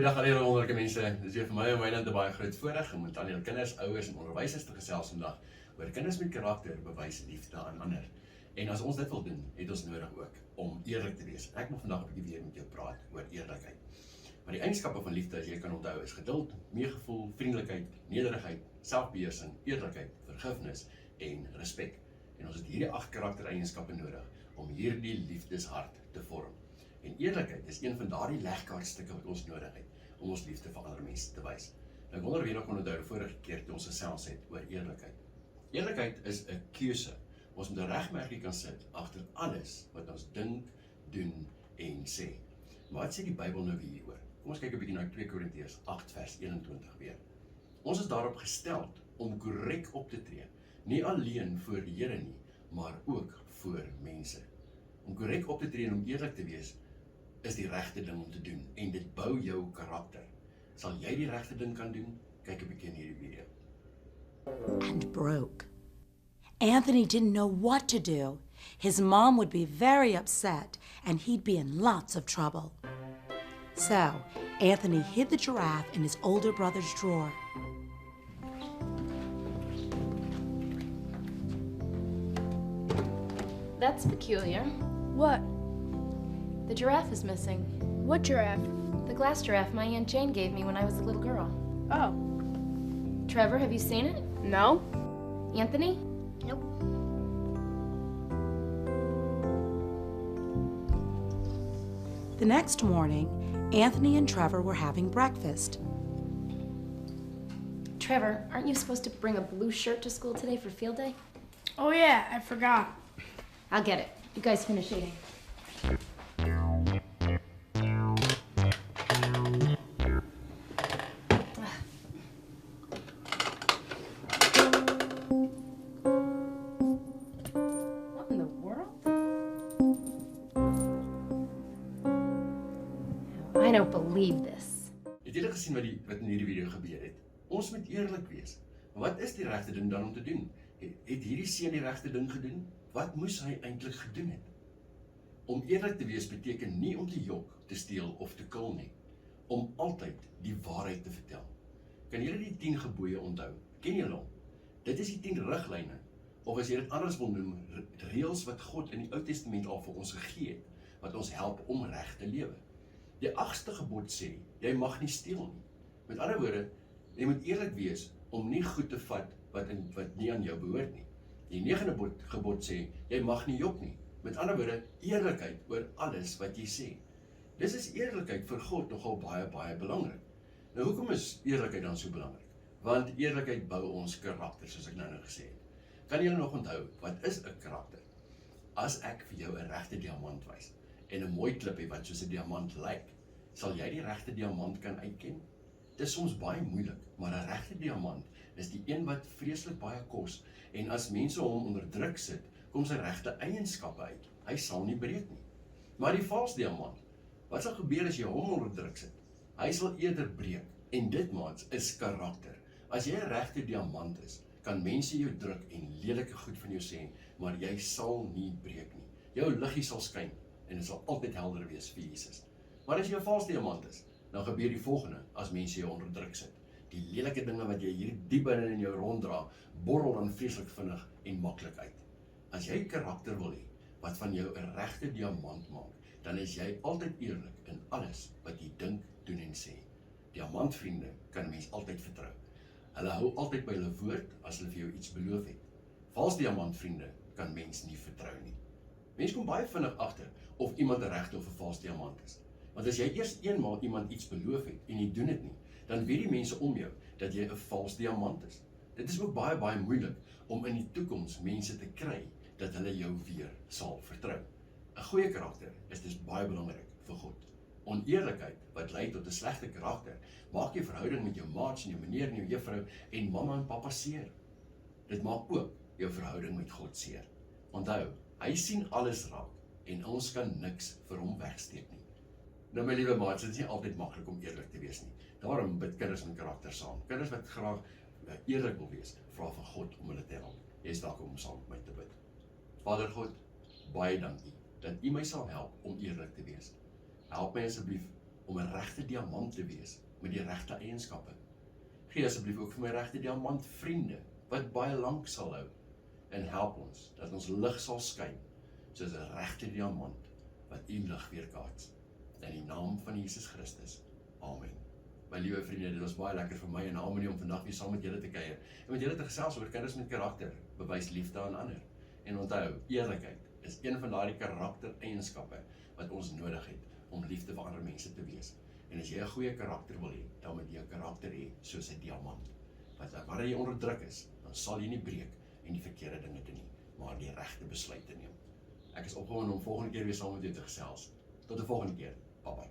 Goeiedag aan julle wonderlike mense. Dis weer vir my en Wynand 'n baie groot voorreg om met al julle kinders, ouers en onderwysers te gesels vandag oor kinders met karakter bewys liefde aan ander. En as ons dit wil doen, het ons nodig ook om eerlik te wees. Ek wil vandag 'n bietjie weer met jou praat oor eerlikheid. Maar die eienskappe van liefde, as jy kan onthou, is geduld, meegevoel, vriendelikheid, nederigheid, selfbeheersing, eerlikheid, vergifnis en respek. En ons het hierdie 8 karaktereienskappe nodig om hierdie liefdeshart te vorm. En eerlikheid is een van daardie legkaartstukke wat ons nodig het om ons liefde vir ander mense te wys. Nou, ek wonder wie nog kon onthou die vorige keer toe ons gesels het oor eerlikheid. Eerlikheid is 'n keuse. Ons moet 'n regmerkie kan sit agter alles wat ons dink, doen en sê. Maar wat sê die Bybel nou weer hieroor? Kom ons kyk 'n bietjie na 2 Korintiërs 8 vers 21 weer. Ons is daarop gestel om korrek op te tree, nie alleen voor die Here nie, maar ook voor mense. Om korrek op te tree en om eerlik te wees is die regte ding om te doen en dit bou jou karakter. Sal jy die regte ding kan doen? Kyk 'n bietjie in hierdie video. And broke. Anthony didn't know what to do. His mom would be very upset and he'd be in lots of trouble. So, Anthony hid the giraffe in his older brother's drawer. That's peculiar. What? The giraffe is missing. What giraffe? The glass giraffe my Aunt Jane gave me when I was a little girl. Oh, Trevor, have you seen it? no? Anthony? Nope. The next morning, Anthony and Trevor were having breakfast. Trevor, aren't you supposed to bring a blue shirt to school today for field day? Oh yeah, I forgot. I'll get it. You guys finish eating. What in the world? I don't believe this. Het julle gesien wat in hierdie video gebeur het? Ons moet eerlik wees. Maar wat is die regte ding dan om te doen? Het hierdie seun die regte ding gedoen? Wat moes hy eintlik gedoen het? Om eerlik te wees beteken nie om te jok, te steel of te kil nie. Om altyd die waarheid te vertel. Kan julle die 10 gebooie onthou? Ken julle hom? Dit is die 10 riglyne, of as jy dit anders wil noem, reëls wat God in die Ou Testament al vir ons gegee het, wat ons help om reg te lewe. Die 8ste gebod sê, jy mag nie steel nie. Met ander woorde, jy moet eerlik wees om nie goed te vat wat nie aan jou behoort nie. Die 9de gebod sê, jy mag nie jok nie. Met ander woorde, eerlikheid oor alles wat jy sê. Dis is eerlikheid vir God nogal baie, baie belangrik. Nou, hoekom is eerlikheid dan so belangrik? Want eerlikheid bou ons karakter, soos ek nou gesê het. Kan julle nog onthou, wat is 'n karakter? As ek vir jou 'n regte diamant wys, en 'n mooi klippie wat soos 'n diamant lyk, sal jy die regte diamant kan uitken? Dit is soms baie moeilik, maar 'n regte diamant is die een wat vreeslik baie kos, en as mense hom onder druk sit, kom sy regte eienskappe uit. Hy sal nie breek nie. Maar die vals diamant, wat sal gebeur as jy hom onder druk sit? Hy sal eerder breek, en dit maats is karakter. As jy 'n regte diamant is, kan mense jou druk en lelike goed van jou sê, maar jy sal nie breek nie. Jou liggie sal skyn, en dit sal altyd helder wees vir Jesus. Maar as jy 'n vals diamant is, dan gebeur die volgende as mense jou onder druk sit. Die lelike dinge wat jy hier diep binne in jou ronddra, borrel dan vreeslik vinnig en maklik uit. As jy karakter wil hê wat van jou 'n regte diamant maak, dan is jy altyd eerlik in alles wat jy dink, doen en sê. Diamantvriende kan 'n mens altyd vertrou. Hulle hou altyd by hulle woord as hulle vir jou iets beloof het. Vals diamantvriende kan mens nie vertrou nie. Mens kom baie vinnig agter of iemand 'n regte of 'n vals diamant is. Want as jy eers eenmaal iemand iets beloof het en jy doen dit nie, dan weet die mense om jou dat jy 'n vals diamant is. Dit is ook baie, baie moeilik om in die toekoms mense te kry dat hulle jou weer sal vertrou. 'n Goeie karakter is dus baie belangrik vir God. Oneerlikheid wat lei tot 'n slegte karakter, maak jou verhouding met jou maats en jou meneer en jou juffrou en mamma en pappa seer. Dit maak ook jou verhouding met God seer. Onthou, hy sien alles raak en ons kan niks vir hom wegsteek nie. Nou my liewe maats, dit is nie altyd maklik om eerlik te wees nie. Daarom bid kinders met karakter saam. Kinders wat graag eerlik wil wees, vra van God om hulle te help. Jy is welkom om saam met my te bid. Vader God, baie dankie dat U my sal help om eerlik te wees. Help my asseblief om 'n regte diamant te wees met die regte eienskappe. Gee asseblief ook vir my regte diamant vriende wat baie lank sal hou en help ons dat ons lig sal skyn soos 'n regte diamant wat u lig weerkaats. In die naam van Jesus Christus. Amen. My liewe vriende, dit was baie lekker vir my en Harmony om vandag weer saam met julle te kuier en met julle te gesels oor kinders met karakter, bewys liefde aan ander. En onthou, eerlikheid is een van daardie karaktereienskappe wat ons nodig het om liefde vir ander mense te wees. En as jy 'n goeie karakter wil hê, dan moet jy 'n karakter hê soos 'n diamant. Want wanneer jy onder druk is, dan sal jy nie breek en die verkeerde dinge doen nie, maar die regte besluite neem. Ek is opgewonde om volgende keer weer saam met jou te gesels. Tot die volgende keer. Bye bye.